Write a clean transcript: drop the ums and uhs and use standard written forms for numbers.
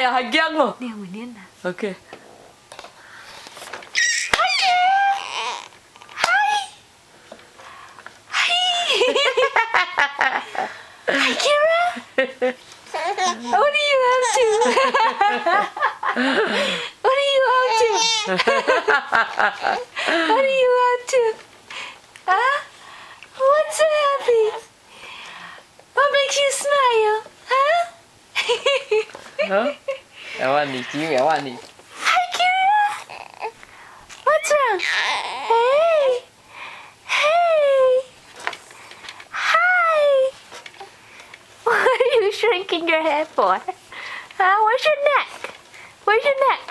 呀，还惊哦。念我念呐。 OK。 Hi, Kira. What are you up to? What are you up to? What are you up to? Huh? What's so happy? What makes you smile? Huh? Hả? Mẹ anh đi, chỉ mẹ anh đi. Hi, Kira. What's wrong? Hey. Hey. Hi. What are you shrinking your head for? Huh? Where's your neck? Where's your neck?